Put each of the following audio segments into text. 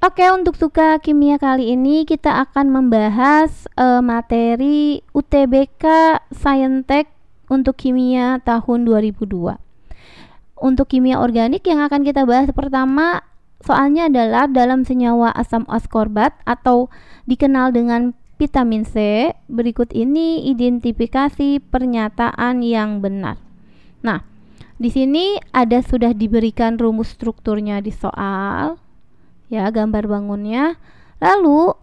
Oke, untuk suka kimia kali ini kita akan membahas materi UTBK Saintek untuk kimia tahun 2002. Untuk kimia organik yang akan kita bahas pertama soalnya adalah dalam senyawa asam askorbat atau dikenal dengan vitamin C. Berikut ini identifikasi pernyataan yang benar. Nah, di sini sudah diberikan rumus strukturnya di soal. Ya, gambar bangunnya. Lalu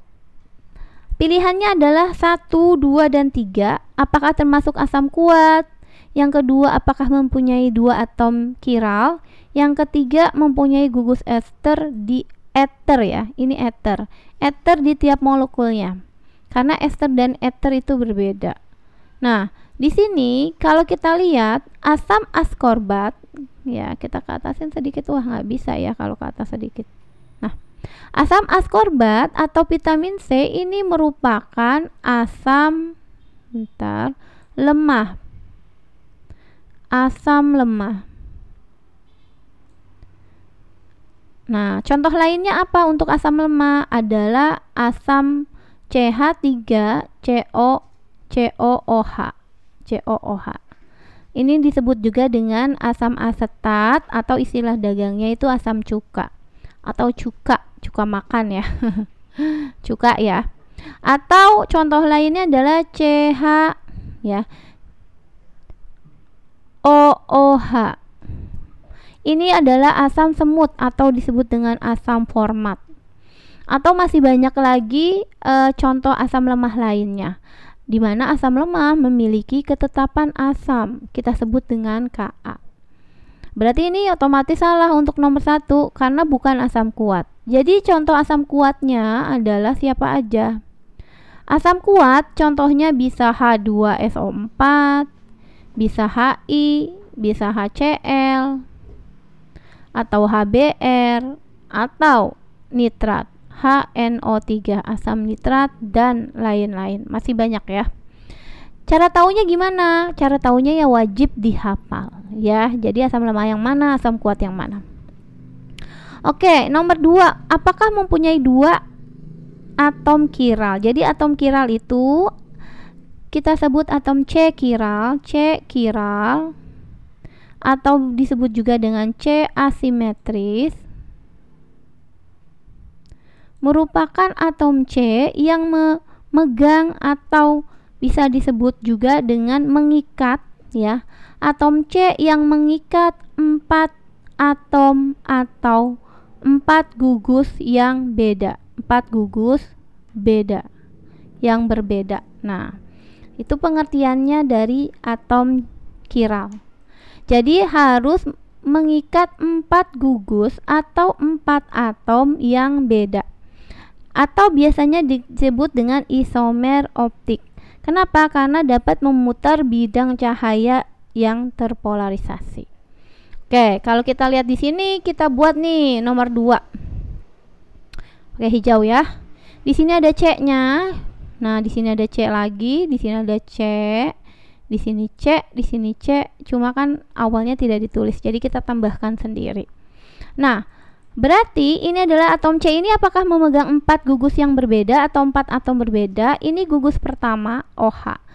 pilihannya adalah 1, 2, dan 3. Apakah termasuk asam kuat? Yang kedua, apakah mempunyai 2 atom kiral? Yang ketiga, mempunyai gugus ester di eter ya. Ini eter. Eter di tiap molekulnya. Karena ester dan eter itu berbeda. Nah, di sini kalau kita lihat asam askorbat, ya kita ke atasin sedikit. Wah, nggak bisa ya kalau ke atas sedikit. Nah, asam askorbat atau vitamin C ini merupakan asam lemah. Asam lemah. Nah, contoh lainnya apa untuk asam lemah? Adalah asam CH3COOH. Ini disebut juga dengan asam asetat atau istilah dagangnya itu asam cuka atau cuka makan ya. Cuka ya. Atau contoh lainnya adalah CH ya. OOH. Ini adalah asam semut atau disebut dengan asam format. Atau masih banyak lagi contoh asam lemah lainnya, di mana asam lemah memiliki ketetapan asam, kita sebut dengan Ka. Berarti ini otomatis salah untuk nomor 1 karena bukan asam kuat. Jadi contoh asam kuatnya adalah siapa aja? Asam kuat contohnya bisa H2SO4, bisa HI, bisa HCl, atau HBr, atau nitrat, HNO3, asam nitrat, dan lain-lain. Masih banyak ya. Cara taunya gimana? Cara taunya ya wajib dihafal ya. Jadi asam lemah yang mana, asam kuat yang mana. Oke, nomor 2, apakah mempunyai 2 atom kiral? Jadi atom kiral itu kita sebut atom C kiral atau disebut juga dengan C asimetris. Merupakan atom C yang memegang atau bisa disebut juga dengan mengikat ya. Atom C yang mengikat 4 atom atau 4 gugus yang beda. 4 gugus beda yang berbeda. Nah, itu pengertiannya dari atom kiral. Jadi harus mengikat 4 gugus atau 4 atom yang beda. Atau biasanya disebut dengan isomer optik. Kenapa? Karena dapat memutar bidang cahaya yang terpolarisasi. Oke, kalau kita lihat di sini kita buat nih nomor 2. Oke, hijau ya. Di sini ada C-nya. Nah, di sini ada C lagi, di sini ada C, di sini C, di sini C. Cuma kan awalnya tidak ditulis, jadi kita tambahkan sendiri. Nah, berarti ini adalah atom C ini apakah memegang 4 gugus yang berbeda atau 4 atom berbeda? Ini gugus pertama OH.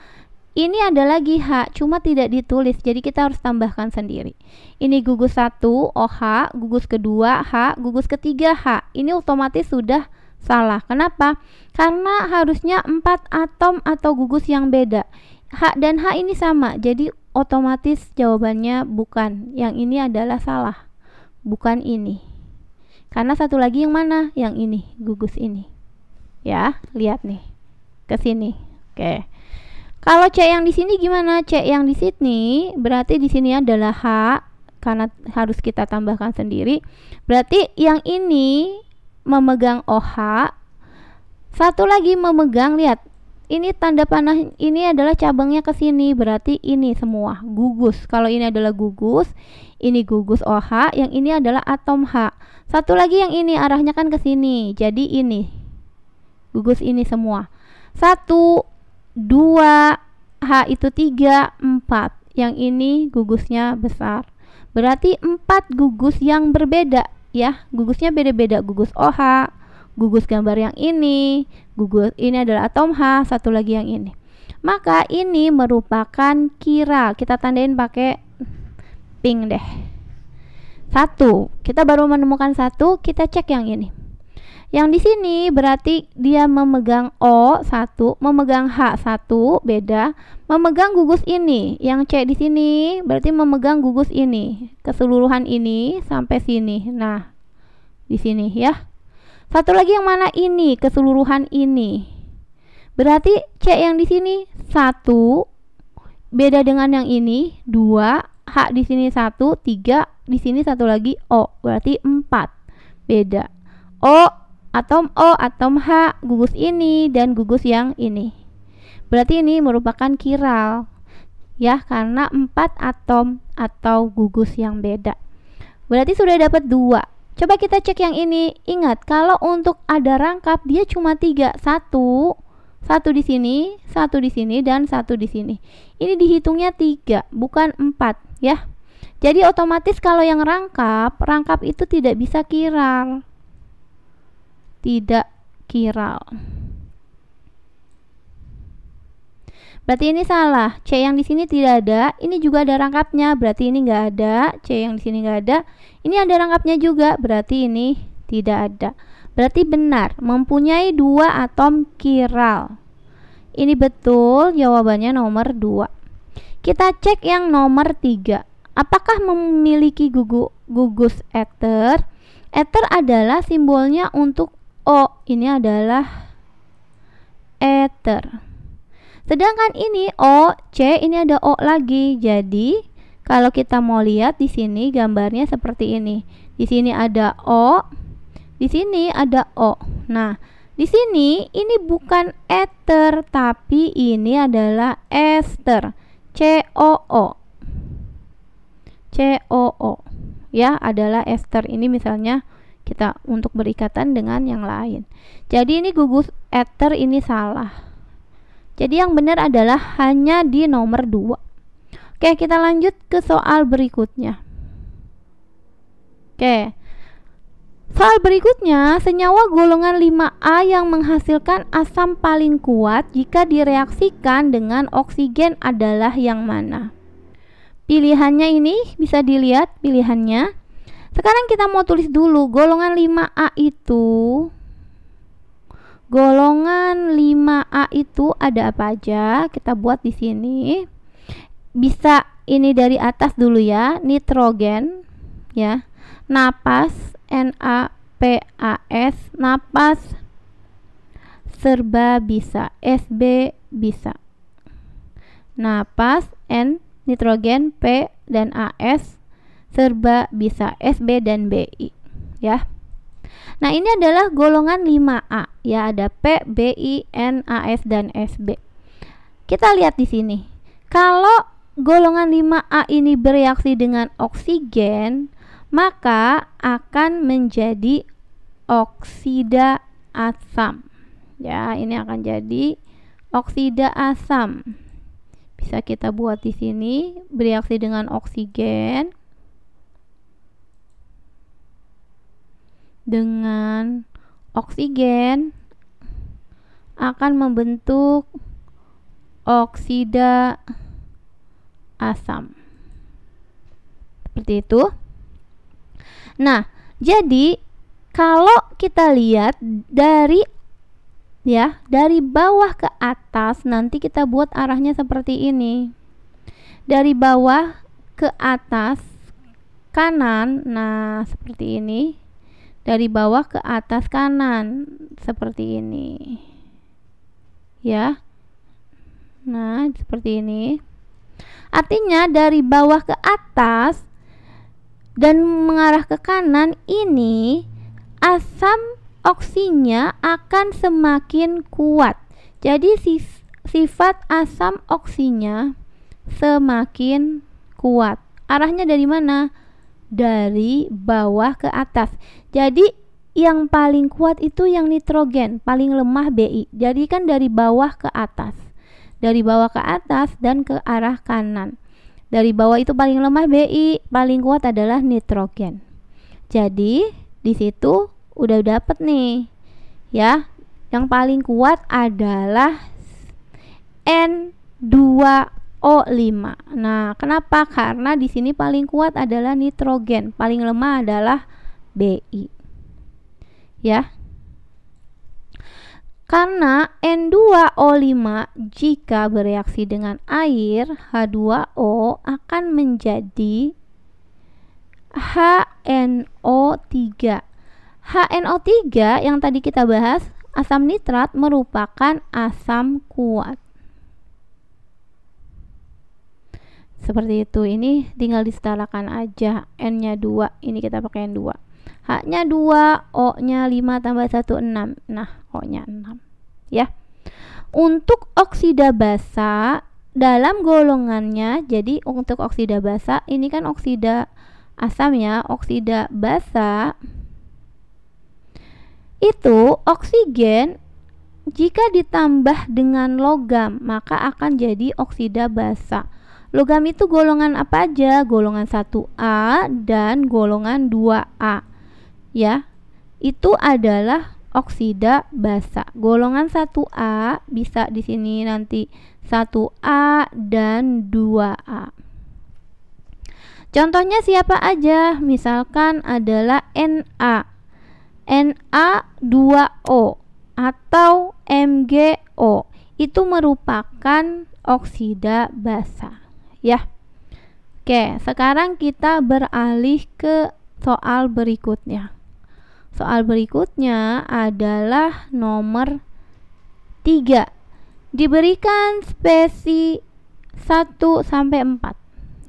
Ini ada lagi H, cuma tidak ditulis, jadi kita harus tambahkan sendiri. Ini gugus 1 OH, gugus kedua H, gugus ketiga H. Ini otomatis sudah salah. Kenapa? Karena harusnya 4 atom atau gugus yang beda. H dan H ini sama, jadi otomatis jawabannya bukan. Yang ini adalah salah, bukan ini. Karena satu lagi yang mana? Yang ini, gugus ini. Ya, lihat nih. Ke sini. Oke. Kalau C yang di sini gimana? C yang di sini berarti di sini adalah H karena harus kita tambahkan sendiri. Berarti yang ini memegang OH. Satu lagi memegang, lihat. Ini tanda panah ini adalah cabangnya ke sini, berarti ini semua gugus. Kalau ini adalah gugus, ini gugus OH, yang ini adalah atom H. Satu lagi yang ini arahnya kan ke sini, jadi ini gugus ini semua. 1, 2, H itu 3, 4. Yang ini gugusnya besar. Berarti 4 gugus yang berbeda ya. Gugusnya beda-beda, gugus OH, gugus gambar yang ini, gugus ini adalah atom H, satu lagi yang ini. Maka ini merupakan kiral. Kita tandain pakai pink deh. 1. Kita baru menemukan 1, kita cek yang ini. Yang di sini berarti dia memegang O1, memegang H1, beda. Memegang gugus ini. Yang C di sini berarti memegang gugus ini, keseluruhan ini sampai sini. Nah, di sini ya. Satu lagi yang mana ini, keseluruhan ini. Berarti C yang di sini 1, beda dengan yang ini 2, H di sini 1, 3, di sini satu lagi O, berarti 4. Beda. O, atom H, gugus ini dan gugus yang ini. Berarti ini merupakan kiral. Ya, karena 4 atom atau gugus yang beda. Berarti sudah dapat 2. Coba kita cek yang ini. Ingat, kalau untuk ada rangkap dia cuma 3. 1 di sini, 1 di sini, dan 1 di sini. Ini dihitungnya 3, bukan 4 ya. Jadi otomatis kalau yang rangkap itu tidak bisa kiral. Tidak kiral. Berarti ini salah. C yang di sini tidak ada. Ini juga ada rangkapnya. Berarti ini nggak ada. C yang di sini nggak ada. Ini ada rangkapnya juga. Berarti ini tidak ada. Berarti benar. Mempunyai 2 atom kiral. Ini betul. Jawabannya nomor 2. Kita cek yang nomor 3. Apakah memiliki gugus ether? Ether adalah simbolnya untuk O. Ini adalah ether. Sedangkan ini O, C, ini ada O lagi. Jadi, kalau kita mau lihat di sini gambarnya seperti ini. Di sini ada O, di sini ada O. Nah, di sini ini bukan ether, tapi ini adalah ester. COO. COO. Ya, adalah ester. Ini misalnya kita untuk berikatan dengan yang lain. Jadi ini gugus ether ini salah. Jadi yang benar adalah hanya di nomor 2. Oke, kita lanjut ke soal berikutnya. Oke. Soal berikutnya, senyawa golongan 5A yang menghasilkan asam paling kuat jika direaksikan dengan oksigen adalah yang mana? Pilihannya ini bisa dilihat pilihannya. Sekarang kita mau tulis dulu golongan 5A itu. Golongan 5A itu ada apa aja? Kita buat di sini. Bisa ini dari atas dulu ya, nitrogen ya. Napas NaPas, napas serba bisa, Sb bisa. Napas N, nitrogen P dan As serba bisa, Sb dan Bi ya. Nah, ini adalah golongan 5A ya, ada P, Bi, N, As dan Sb. Kita lihat di sini. Kalau golongan 5A ini bereaksi dengan oksigen, maka akan menjadi oksida asam. Ya, ini akan jadi oksida asam. Bisa kita buat di sini, bereaksi dengan oksigen akan membentuk oksida asam. Seperti itu. Nah, jadi kalau kita lihat dari bawah ke atas, nanti kita buat arahnya seperti ini. Dari bawah ke atas kanan, nah seperti ini. Dari bawah ke atas kanan, seperti ini. Ya. Nah, seperti ini. Artinya dari bawah ke atas dan mengarah ke kanan ini asam oksinya akan semakin kuat. Jadi sifat asam oksinya semakin kuat. Arahnya dari mana? Dari bawah ke atas. Jadi yang paling kuat itu yang nitrogen, paling lemah Bi. Jadi kan dari bawah ke atas. Dari bawah ke atas dan ke arah kanan. Dari bawah itu paling lemah Bi, paling kuat adalah nitrogen. Jadi di situ udah dapet nih. ya. Yang paling kuat adalah N2O5. Nah, kenapa? Karena di sini paling kuat adalah nitrogen, paling lemah adalah Bi. Ya. Karena N2O5 jika bereaksi dengan air, H2O akan menjadi HNO3. HNO3 yang tadi kita bahas, asam nitrat merupakan asam kuat. Seperti itu, ini tinggal disetarakan aja. N-nya 2, ini kita pakai N2. H-nya 2, O-nya 5 tambah 1, 6. Nah, O-nya 6. Ya. Untuk oksida basa dalam golongannya, jadi untuk oksida basa, ini kan oksida asam ya, oksida basa itu oksigen jika ditambah dengan logam maka akan jadi oksida basa. Logam itu golongan apa aja? Golongan 1A dan golongan 2A. Ya, itu adalah oksida basa. Golongan 1A bisa di sini nanti 1A dan 2A. Contohnya siapa aja? Misalkan adalah Na. Na2O atau MgO. Itu merupakan oksida basa. Ya. Oke, sekarang kita beralih ke soal berikutnya. Soal berikutnya adalah nomor 3. Diberikan spesi 1 sampai 4.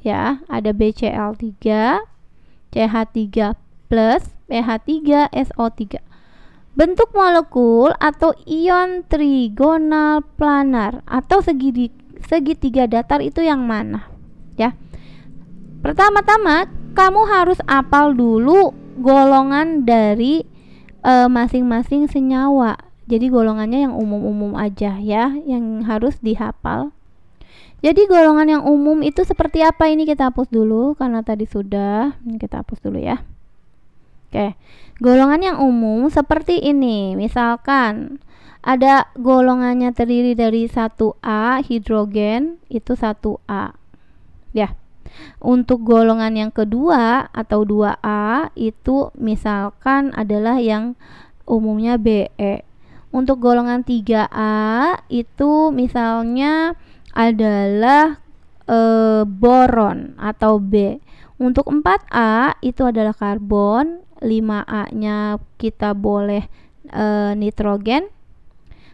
Ya, ada BCl3, CH3+, pH3SO3. Bentuk molekul atau ion trigonal planar atau segitiga datar itu yang mana? Ya. Pertama-tama kamu harus hafal dulu golongan dari masing-masing senyawa. Jadi golongannya yang umum-umum aja ya, yang harus dihafal. Jadi golongan yang umum itu seperti apa? Ini kita hapus dulu karena tadi sudah. Ini kita hapus dulu ya. Oke. Golongan yang umum seperti ini. Misalkan ada golongannya terdiri dari 1A hidrogen, itu 1A. Ya. Untuk golongan yang kedua atau 2A itu misalkan adalah yang umumnya Be. Untuk golongan 3A itu misalnya adalah boron atau B. Untuk 4A itu adalah karbon, 5A-nya kita boleh nitrogen.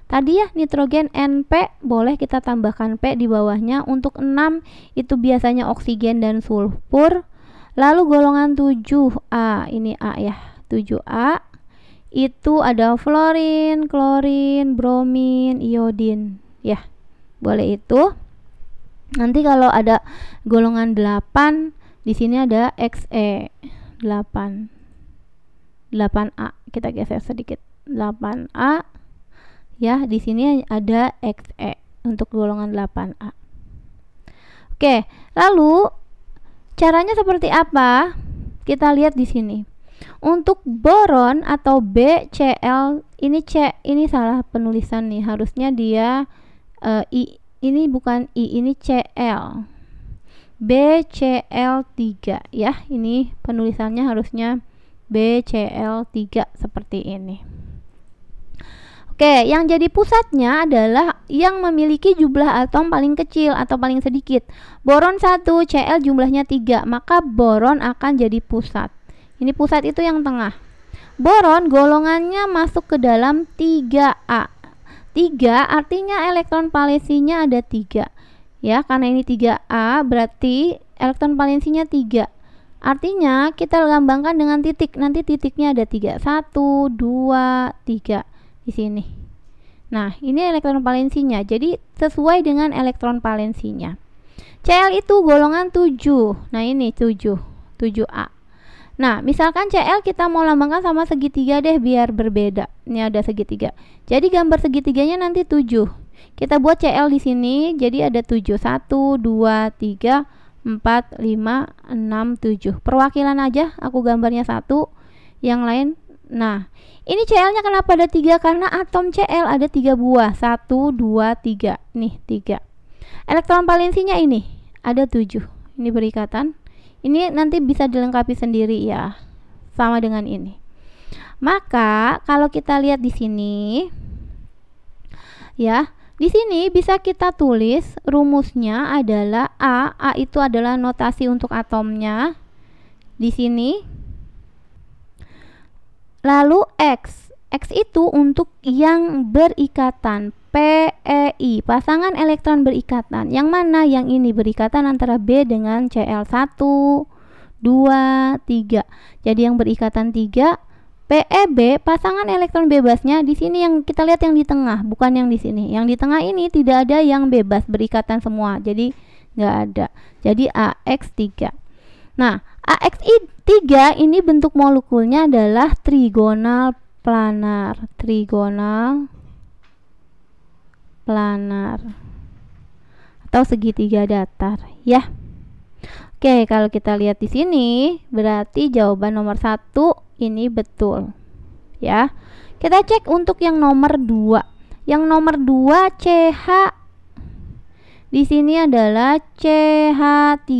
Tadi ya nitrogen NP boleh kita tambahkan P di bawahnya. Untuk 6 itu biasanya oksigen dan sulfur. Lalu golongan 7A, ini A ya, 7A itu ada fluorin, klorin, bromin, iodin. Ya, boleh itu. Nanti kalau ada golongan 8 di sini ada Xe 8. 8A. Kita geser sedikit. 8A. Ya, di sini ada Xe untuk golongan 8A. Oke, lalu caranya seperti apa? Kita lihat di sini. Untuk boron atau BCl, ini salah penulisan nih. Harusnya dia I, ini bukan I, ini Cl. BCl3 ya. Ini penulisannya harusnya BCl3 seperti ini. Oke, yang jadi pusatnya adalah yang memiliki jumlah atom paling kecil atau paling sedikit. Boron 1, Cl jumlahnya 3, maka boron akan jadi pusat. Ini pusat itu yang tengah. Boron golongannya masuk ke dalam 3A. 3 artinya elektron valensinya ada 3. Ya, karena ini 3A berarti elektron valensinya 3. Artinya kita lambangkan dengan titik. Nanti titiknya ada 3. 1, 2, 3 di sini. Nah, ini elektron valensinya. Jadi sesuai dengan elektron valensinya. Cl itu golongan 7. Nah, ini 7. 7A. Nah, misalkan Cl kita mau lambangkan sama segitiga deh biar berbeda. Ini ada segitiga. Jadi gambar segitiganya nanti 7. Kita buat Cl di sini. Jadi ada 7. 1, 2, 3, 4, 5, 6, 7. Perwakilan aja. Aku gambarnya 1. Yang lain Nah, ini Cl-nya kenapa ada 3? Karena atom Cl ada 3 buah. 1, 2, 3. Nih, 3. Elektron valensinya ini ada 7. Ini berikatan. Ini nanti bisa dilengkapi sendiri ya. Sama dengan ini. Maka, kalau kita lihat di sini ya, di sini bisa kita tulis rumusnya adalah A. A itu adalah notasi untuk atomnya. Di sini. Lalu X. X itu untuk yang berikatan. PEI, pasangan elektron berikatan. Yang mana? Yang ini berikatan antara B dengan Cl1, 2, 3. Jadi yang berikatan 3. PEB, pasangan elektron bebasnya di sini yang kita lihat yang di tengah, bukan yang di sini. Yang di tengah ini tidak ada yang bebas, berikatan semua. Jadi nggak ada. Jadi AX3. Nah, AX3 ini bentuk molekulnya adalah trigonal planar. Trigonal planar atau segitiga datar ya. Oke, kalau kita lihat di sini berarti jawaban nomor 1 ini betul ya. Kita cek untuk yang nomor 2. Yang nomor 2 CH di sini adalah CH3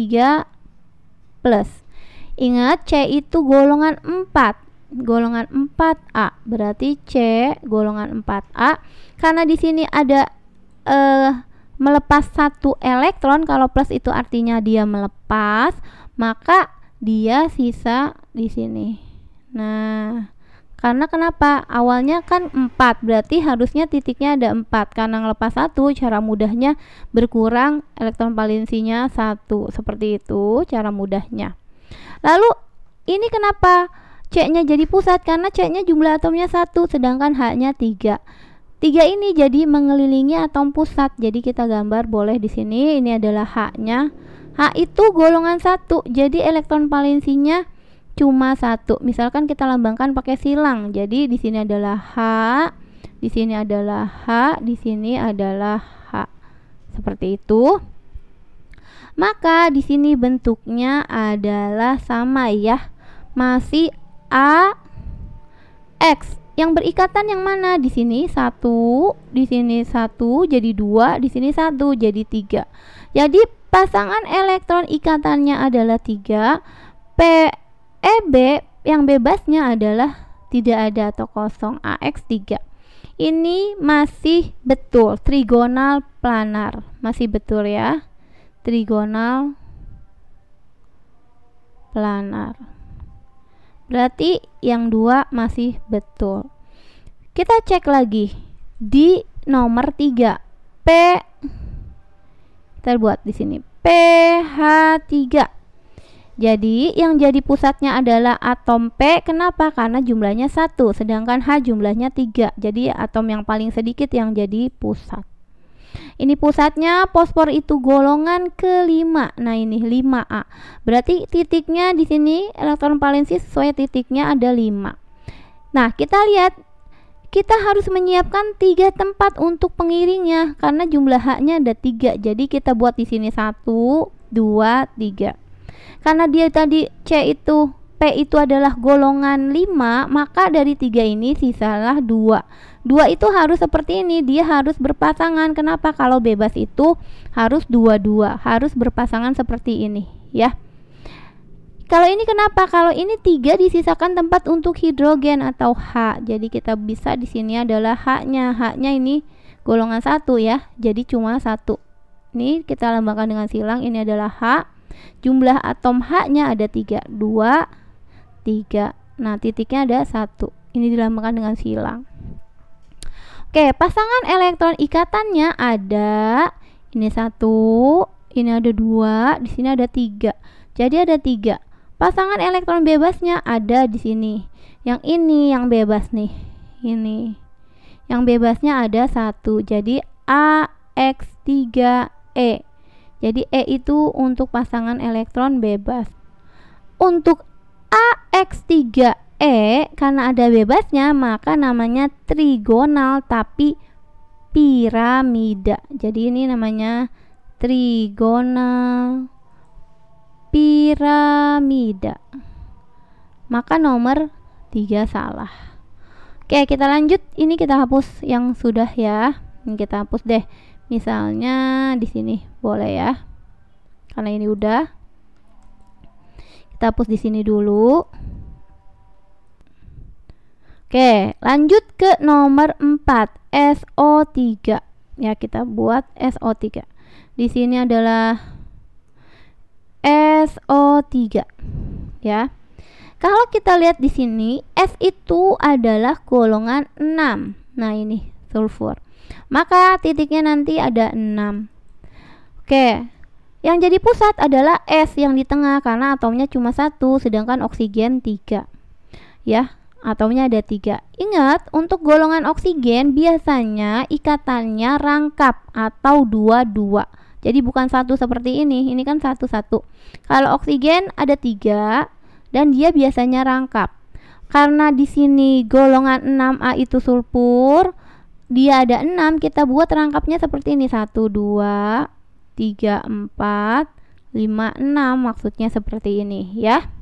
plus. Ingat C itu golongan 4. Golongan 4A. Berarti C golongan 4A. Karena di sini ada melepas 1 elektron, kalau plus itu artinya dia melepas, maka dia sisa di sini. Nah, karena kenapa? Awalnya kan 4, berarti harusnya titiknya ada 4. Karena ngelepas 1, cara mudahnya berkurang elektron valensinya 1. Seperti itu cara mudahnya. Lalu ini kenapa C-nya jadi pusat? Karena C-nya jumlah atomnya 1, sedangkan H-nya 3. 3 ini jadi mengelilingi atom pusat. Jadi kita gambar boleh di sini. Ini adalah H-nya. H itu golongan 1. Jadi elektron valensinya cuma 1. Misalkan kita lambangkan pakai silang. Jadi di sini adalah H, di sini adalah H, di sini adalah H. Seperti itu. Maka di sini bentuknya adalah sama ya. Masih A X. Yang berikatan yang mana? Di sini 1, di sini 1 jadi 2, di sini 1 jadi 3. Jadi pasangan elektron ikatannya adalah 3. PEB yang bebasnya adalah tidak ada atau kosong, AX3. Ini masih betul, trigonal planar. Masih betul ya. Trigonal planar. Berarti yang 2 masih betul. Kita cek lagi di nomor 3. Kita buat di sini PH3. Jadi yang jadi pusatnya adalah atom P. Kenapa? Karena jumlahnya 1, sedangkan H jumlahnya 3. Jadi atom yang paling sedikit yang jadi pusat. Ini pusatnya, fosfor itu golongan ke-5. Nah, ini 5A. Berarti titiknya di sini elektron valensi sesuai titiknya ada 5. Nah, kita lihat kita harus menyiapkan 3 tempat untuk pengiringnya karena jumlah H-nya ada 3. Jadi kita buat di sini 1, 2, 3. Karena dia tadi C itu P itu adalah golongan 5, maka dari 3 ini sisalah 2. 2 itu harus seperti ini, dia harus berpasangan. Kenapa? Kalau bebas itu harus 2-2, harus berpasangan seperti ini ya. Kalau ini kenapa? Kalau ini 3 disisakan tempat untuk hidrogen atau H. Jadi kita bisa di sini adalah H-nya. H-nya ini golongan 1 ya. Jadi cuma 1. Ini kita lambangkan dengan silang, ini adalah H. Jumlah atom H-nya ada 3, 2, 3. Nah, titiknya ada 1. Ini dilambangkan dengan silang. Oke, pasangan elektron ikatannya ada ini 1, ini ada 2, di sini ada 3. Jadi ada 3. Pasangan elektron bebasnya ada di sini. Yang ini yang bebas nih. Ini. Yang bebasnya ada 1. Jadi AX3E. Jadi E itu untuk pasangan elektron bebas. Untuk AX3E karena ada bebasnya maka namanya trigonal tapi piramida. Jadi ini namanya trigonal piramida. Maka nomor 3 salah. Oke, kita lanjut. Ini kita hapus yang sudah ya. Ini kita hapus deh. Misalnya di sini boleh ya. Karena ini udah. Kita hapus di sini dulu. Oke, lanjut ke nomor 4, SO3. Ya, kita buat SO3. Di sini adalah SO3. Ya. Kalau kita lihat di sini, S itu adalah golongan 6. Nah, ini sulfur. Maka titiknya nanti ada 6. Oke. Yang jadi pusat adalah S yang di tengah karena atomnya cuma 1, sedangkan oksigen 3. Ya, atomnya ada 3. Ingat, untuk golongan oksigen biasanya ikatannya rangkap atau 2-2. Jadi bukan 1 seperti ini kan 1-1. Kalau oksigen ada 3 dan dia biasanya rangkap. Karena di sini golongan 6A itu sulfur, dia ada 6, kita buat rangkapnya seperti ini. 1, 2, 3, 4, 5, 6. Maksudnya seperti ini ya.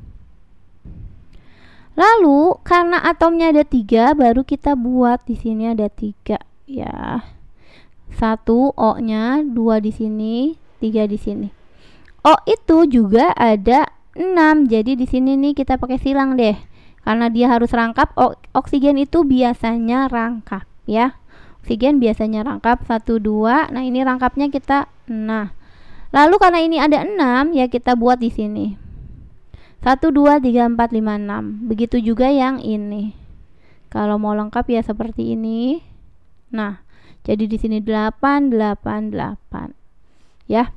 Lalu karena atomnya ada 3, baru kita buat di sini ada 3 ya. 1 O-nya, 2 di sini, 3 di sini. O itu juga ada 6. Jadi di sini nih kita pakai silang deh. Karena dia harus rangkap, oksigen itu biasanya rangkap ya. Oksigen biasanya rangkap 1, 2. Nah, ini rangkapnya kita. Nah. Lalu karena ini ada 6 ya kita buat di sini. 1, 2, 3, 4, 5, 6. Begitu juga yang ini. Kalau mau lengkap ya seperti ini. Nah, jadi di sini 8, 8, 8. Ya.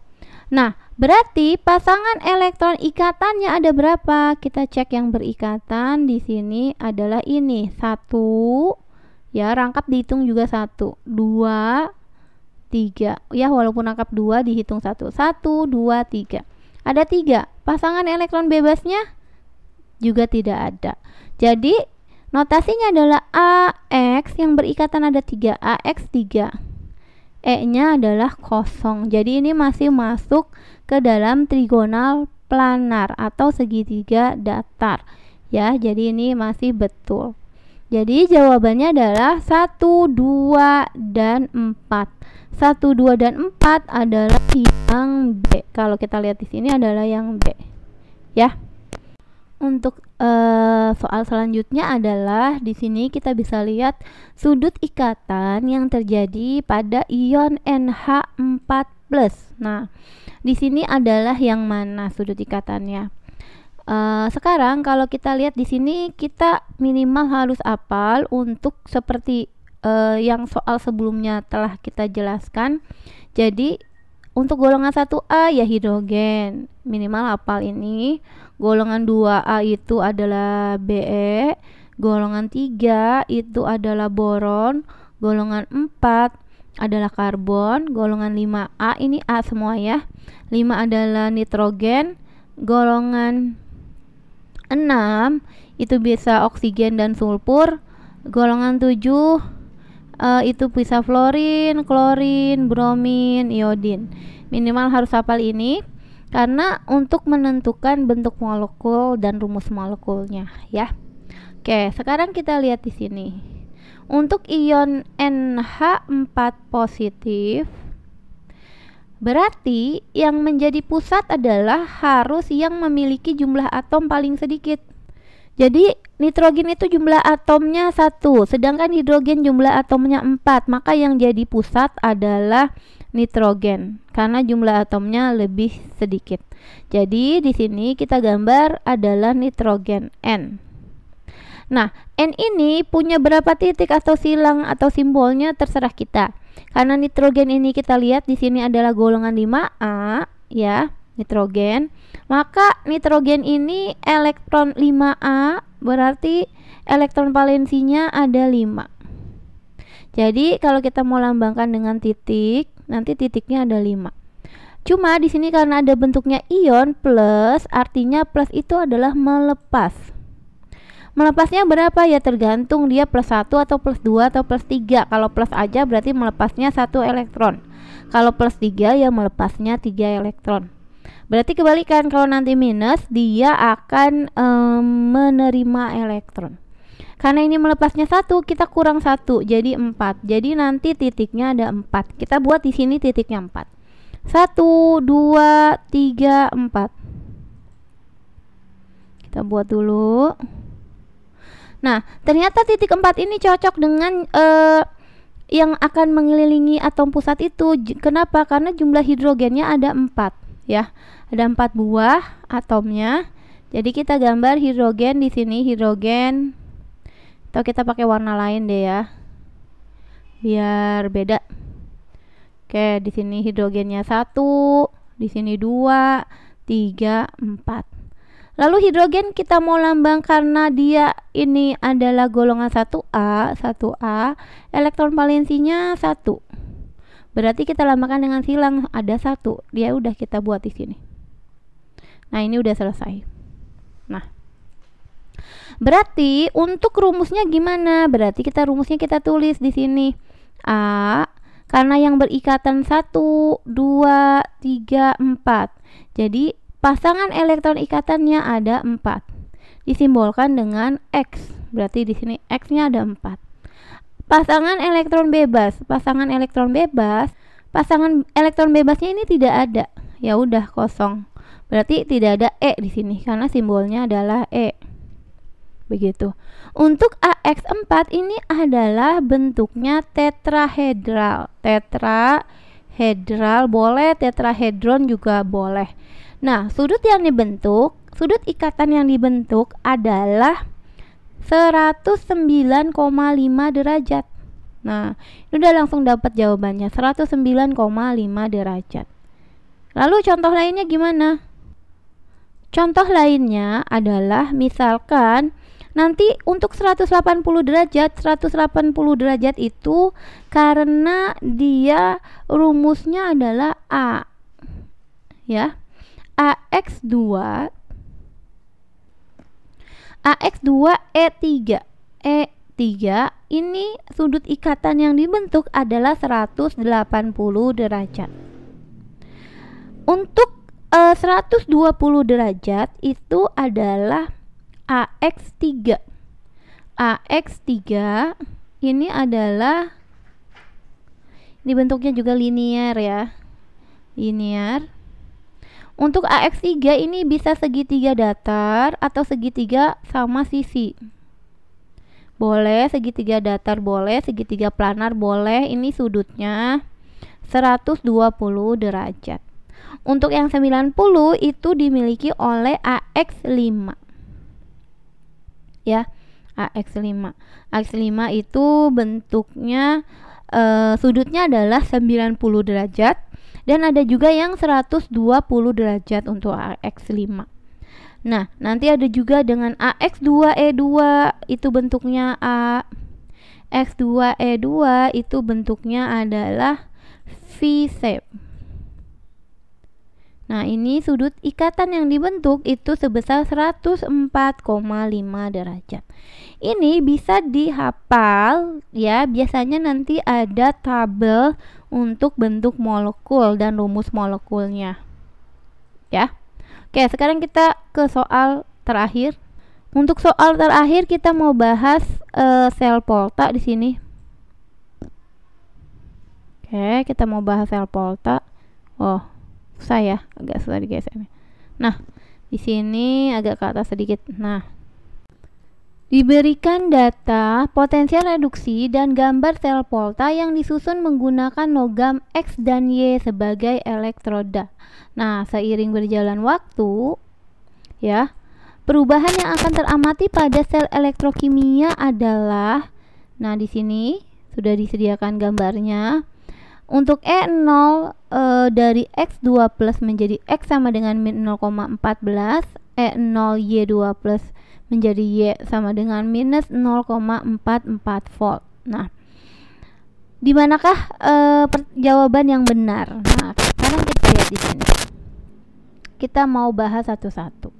Nah, berarti pasangan elektron ikatannya ada berapa? Kita cek yang berikatan di sini adalah ini. 1. Ya, rangkap dihitung juga 1. 2, 3. Ya, walaupun rangkap 2 dihitung 1. 1, 2, 3. Ada 3. Pasangan elektron bebasnya juga tidak ada. Jadi, notasinya adalah AX yang berikatan ada 3. AX 3. E-nya adalah kosong. Jadi ini masih masuk ke dalam trigonal planar atau segitiga datar. Ya, jadi ini masih betul. Jadi jawabannya adalah 1, 2, dan 4. 1, 2, dan 4 adalah yang B. Kalau kita lihat di sini adalah yang B. Ya. Untuk soal selanjutnya adalah di sini kita bisa lihat sudut ikatan yang terjadi pada ion NH4+. Nah, di sini adalah yang mana sudut ikatannya? Sekarang kalau kita lihat di sini kita minimal harus hafal untuk seperti yang soal sebelumnya telah kita jelaskan. Jadi untuk golongan 1A ya hidrogen, minimal hafal ini. Golongan 2A itu adalah Be, golongan 3 itu adalah boron, golongan 4 adalah karbon, golongan 5A ini A semua ya. 5 adalah nitrogen, golongan 6 itu bisa oksigen dan sulfur, golongan 7 itu bisa fluorin, klorin, bromin, iodin. Minimal harus hafal ini karena untuk menentukan bentuk molekul dan rumus molekulnya ya. Oke, sekarang kita lihat di sini. Untuk ion NH4 positif berarti yang menjadi pusat adalah harus yang memiliki jumlah atom paling sedikit. Jadi nitrogen itu jumlah atomnya 1, sedangkan hidrogen jumlah atomnya 4. Maka yang jadi pusat adalah nitrogen karena jumlah atomnya lebih sedikit. Jadi di sini kita gambar adalah nitrogen N. Nah, N ini punya berapa titik atau silang atau simbolnya terserah kita. Karena nitrogen ini kita lihat di sini adalah golongan 5A ya, nitrogen. Maka nitrogen ini elektron 5A berarti elektron valensinya ada 5. Jadi kalau kita mau lambangkan dengan titik, nanti titiknya ada 5. Cuma di sini karena ada bentuknya ion plus, artinya plus itu adalah melepas. Melepasnya berapa ya tergantung dia plus 1 atau plus 2 atau plus 3. Kalau plus aja berarti melepasnya 1 elektron. Kalau plus 3 ya melepasnya 3 elektron. Berarti kebalikan, kalau nanti minus dia akan menerima elektron. Karena ini melepasnya 1, kita kurang 1, jadi 4. Jadi nanti titiknya ada 4. Kita buat di sini titiknya 4. 1, 2, 3, 4. Kita buat dulu. Nah, ternyata titik 4 ini cocok dengan yang akan mengelilingi atom pusat itu. Kenapa? Karena jumlah hidrogennya ada 4, ya. Ada 4 buah atomnya. Jadi kita gambar hidrogen di sini, hidrogen. Atau kita pakai warna lain deh ya, biar beda. Oke, di sini hidrogennya 1, di sini 2, 3, 4. Lalu hidrogen kita mau lambang karena dia ini adalah golongan 1A, elektron valensinya 1. Berarti kita lambangkan dengan silang ada 1. Dia udah kita buat di sini. Nah, ini udah selesai. Nah, berarti untuk rumusnya gimana? Berarti rumusnya kita tulis di sini. A karena yang berikatan 1, 2, 3, 4. Jadi pasangan elektron ikatannya ada 4. Disimbolkan dengan X. Berarti di sini X-nya ada 4. Pasangan elektron bebas. Pasangan elektron bebasnya ini tidak ada. Ya udah kosong. Berarti tidak ada E di sini karena simbolnya adalah E. Begitu. Untuk AX4 ini adalah bentuknya tetrahedral. Tetrahedral boleh, tetrahedron juga boleh. Nah, sudut ikatan yang dibentuk adalah 109,5 derajat. Nah, ini udah langsung dapat jawabannya, 109,5 derajat. Lalu contoh lainnya gimana? Contoh lainnya adalah misalkan nanti untuk 180 derajat itu karena dia rumusnya adalah A. Ya. AX2 E3. E3 ini sudut ikatan yang dibentuk adalah 180 derajat. Untuk 120 derajat itu adalah AX3. AX3 ini adalah bentuknya juga linear ya. Linear. Untuk AX3 ini bisa segitiga datar atau segitiga sama sisi. Boleh segitiga datar, boleh segitiga planar, boleh. Ini sudutnya 120 derajat. Untuk yang 90 itu dimiliki oleh AX5. Ya, AX5. AX5 itu bentuknya sudutnya adalah 90 derajat dan ada juga yang 120 derajat untuk AX5. Nah, nanti ada juga dengan AX2E2 itu bentuknya A. X2E2 itu bentuknya adalah V-shape. Nah, ini sudut ikatan yang dibentuk itu sebesar 104,5 derajat. Ini bisa dihafal ya, biasanya nanti ada tabel untuk bentuk molekul dan rumus molekulnya. Ya. Oke, sekarang kita ke soal terakhir. Untuk soal terakhir kita mau bahas sel Volta di sini. Oke, kita mau bahas sel Volta. Oh, susah ya, agak susah digeser. Nah, di sini agak ke atas sedikit. Nah, diberikan data potensial reduksi dan gambar sel Volta yang disusun menggunakan logam X dan Y sebagai elektroda. Nah, seiring berjalan waktu, ya, perubahan yang akan teramati pada sel elektrokimia adalah, nah di sini sudah disediakan gambarnya. Untuk E0 dari X2 plus menjadi X sama dengan min 0,14, E0 Y2 plus menjadi Y sama dengan minus 0,44 volt. Nah, di manakah jawaban yang benar? Nah, sekarang kita lihat di sini. Kita mau bahas satu-satu.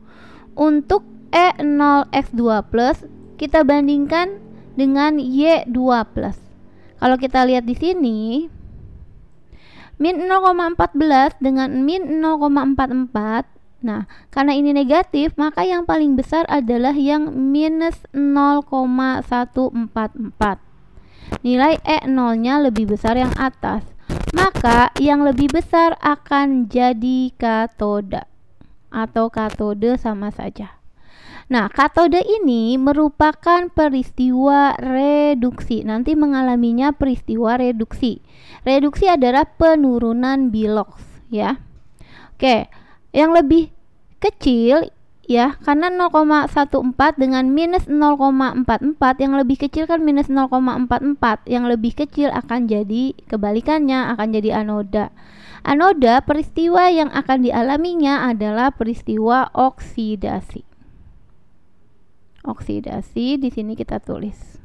Untuk E0 X2 plus kita bandingkan dengan Y2 plus. Kalau kita lihat di sini, min 0,14 dengan min 0,44. Nah, karena ini negatif, maka yang paling besar adalah yang minus 0,144. Nilai E0-nya lebih besar yang atas. Maka yang lebih besar akan jadi katoda. Atau katode sama saja. Nah, katode ini merupakan peristiwa reduksi. Nanti mengalaminya peristiwa reduksi. Reduksi adalah penurunan bilox, ya. Oke, yang lebih kecil ya, karena 0,14 dengan minus 0,44, yang lebih kecil kan minus 0,44, yang lebih kecil akan jadi kebalikannya, akan jadi anoda. Anoda, peristiwa yang akan dialaminya adalah peristiwa oksidasi. Oksidasi di sini kita tulis.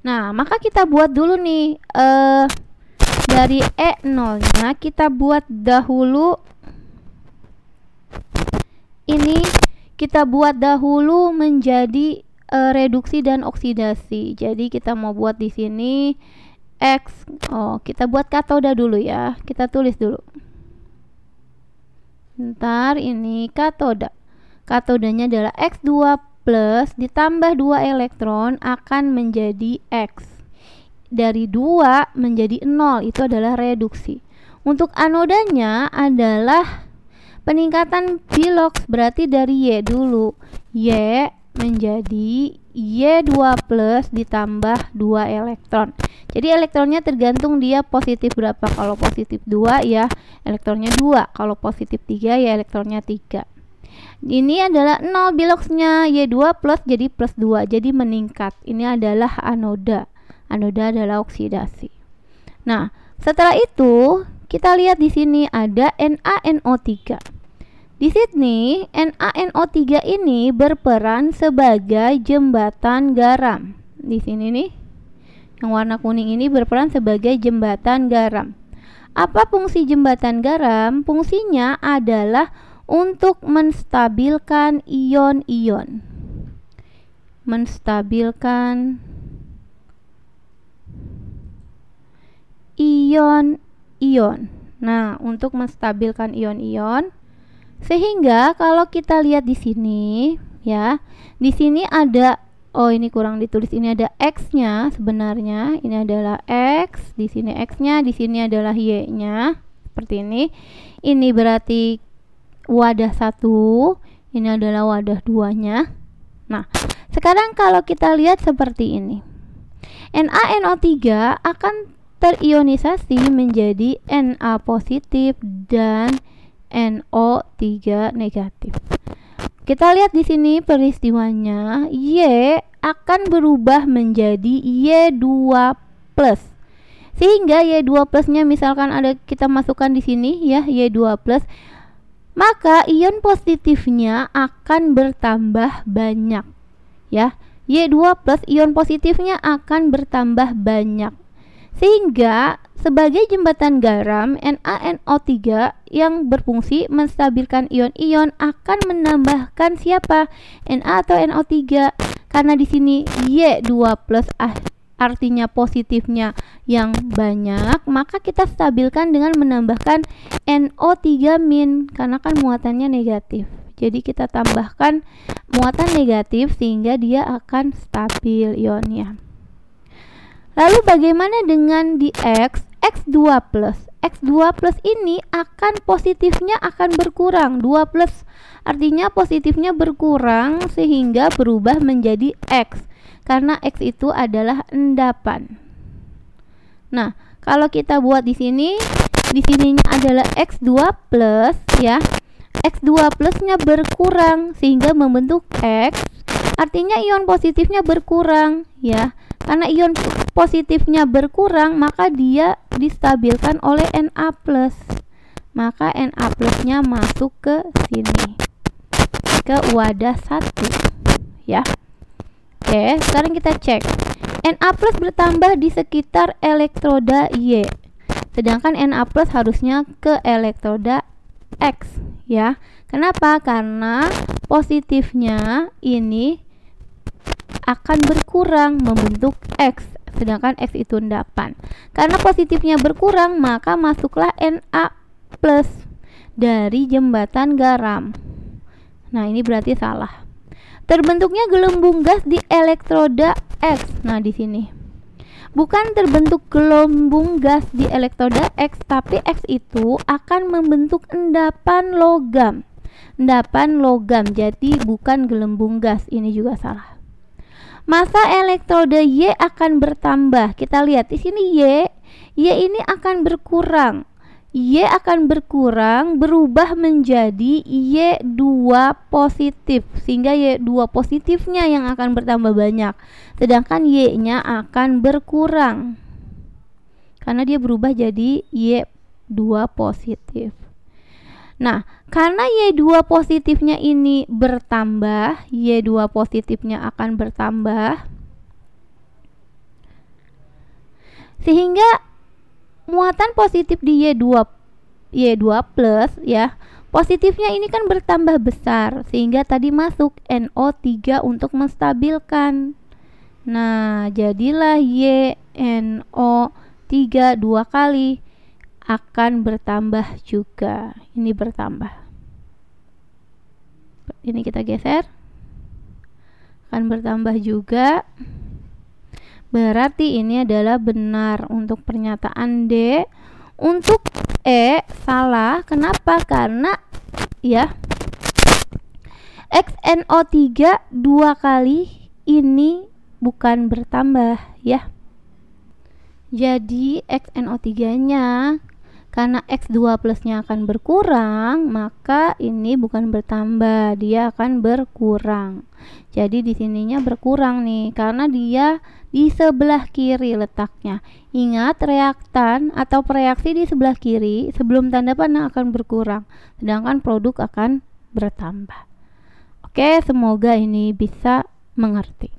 Nah, maka kita buat dulu nih dari E0-nya kita buat dahulu. Ini kita buat dahulu menjadi reduksi dan oksidasi. Jadi kita mau buat di sini X. Kita buat katoda dulu ya. Kita tulis dulu. Ntar ini katoda. Katodanya adalah X2 plus ditambah 2 elektron akan menjadi X. Dari 2 menjadi 0, itu adalah reduksi. Untuk anodanya adalah peningkatan bilox, berarti dari Y dulu. Y menjadi Y2 plus ditambah 2 elektron. Jadi elektronnya tergantung dia positif berapa. Kalau positif 2 ya elektronnya 2. Kalau positif 3 ya elektronnya 3. Ini adalah 0 biloxnya, Y2 plus jadi plus 2, jadi meningkat. Ini adalah anoda. Anoda adalah oksidasi. Nah, setelah itu kita lihat di sini ada NaNO3. Di sini NaNO3 ini berperan sebagai jembatan garam. Di sini nih, yang warna kuning ini berperan sebagai jembatan garam. Apa fungsi jembatan garam? Fungsinya adalah untuk menstabilkan ion-ion. Menstabilkan ion-ion. Nah, untuk menstabilkan ion-ion, sehingga kalau kita lihat di sini ya, di sini ada ini kurang ditulis, ini ada X-nya sebenarnya. Ini adalah X, di sini X-nya, di sini adalah Y-nya. Seperti ini. Ini berarti wadah 1, ini adalah wadah 2-nya. Nah, sekarang kalau kita lihat seperti ini. NaNO3 akan terionisasi menjadi Na positif dan NO3 negatif. Kita lihat di sini peristiwanya, Y akan berubah menjadi Y2 plus. Sehingga Y2 plusnya misalkan ada kita masukkan di sini ya, Y2 plus, maka ion positifnya akan bertambah banyak ya. Y2 plus ion positifnya akan bertambah banyak. Sehingga sebagai jembatan garam, NaNO3 yang berfungsi menstabilkan ion-ion akan menambahkan siapa? Na atau NO3. Karena di sini Y2 plus artinya positifnya yang banyak, maka kita stabilkan dengan menambahkan NO3 min, karena kan muatannya negatif. Jadi kita tambahkan muatan negatif sehingga dia akan stabil ionnya. Lalu bagaimana dengan di X? X2 plus. X2 plus ini akan positifnya akan berkurang. 2 plus artinya positifnya berkurang sehingga berubah menjadi X. Karena X itu adalah endapan. Nah, kalau kita buat di sininya adalah X2 plus ya. X2 plusnya berkurang sehingga membentuk X. Artinya ion positifnya berkurang ya. Karena ion positifnya berkurang, maka dia distabilkan oleh Na plus. Maka Na plusnya masuk ke sini, ke wadah 1 ya. Oke, sekarang kita cek. Na plus bertambah di sekitar elektroda Y. Sedangkan Na plus harusnya ke elektroda X ya. Kenapa? Karena positifnya ini akan berkurang membentuk X, sedangkan X itu endapan. Karena positifnya berkurang, maka masuklah Na plus. dari jembatan garam. Nah, ini berarti salah. Terbentuknya gelembung gas di elektroda X. Nah, di sini bukan terbentuk gelembung gas di elektroda X, tapi X itu akan membentuk endapan logam. Endapan logam, jadi bukan gelembung gas. Ini juga salah. Massa elektroda Y akan bertambah. Kita lihat di sini Y ini akan berkurang. Y akan berkurang, berubah menjadi Y2 positif, sehingga Y2 positifnya yang akan bertambah banyak, sedangkan Y-nya akan berkurang karena dia berubah jadi Y2 positif. Nah, karena Y2 positifnya ini bertambah, Y2 positifnya akan bertambah, sehingga muatan positif di Y2 plus ya, positifnya ini kan bertambah besar, sehingga tadi masuk NO3 untuk menstabilkan. Nah, jadilah YNO3 dua kali akan bertambah juga. Ini bertambah. Ini kita geser. Akan bertambah juga. Berarti ini adalah benar untuk pernyataan D. Untuk E salah. Kenapa? Karena ya XNO3 dua kali ini bukan bertambah ya. Jadi XNO3-nya karena X2 plusnya akan berkurang, maka ini bukan bertambah, dia akan berkurang. Jadi di sininya berkurang nih, karena dia di sebelah kiri letaknya. Ingat, reaktan atau reaksi di sebelah kiri sebelum tanda panah akan berkurang, sedangkan produk akan bertambah. Oke, semoga ini bisa mengerti.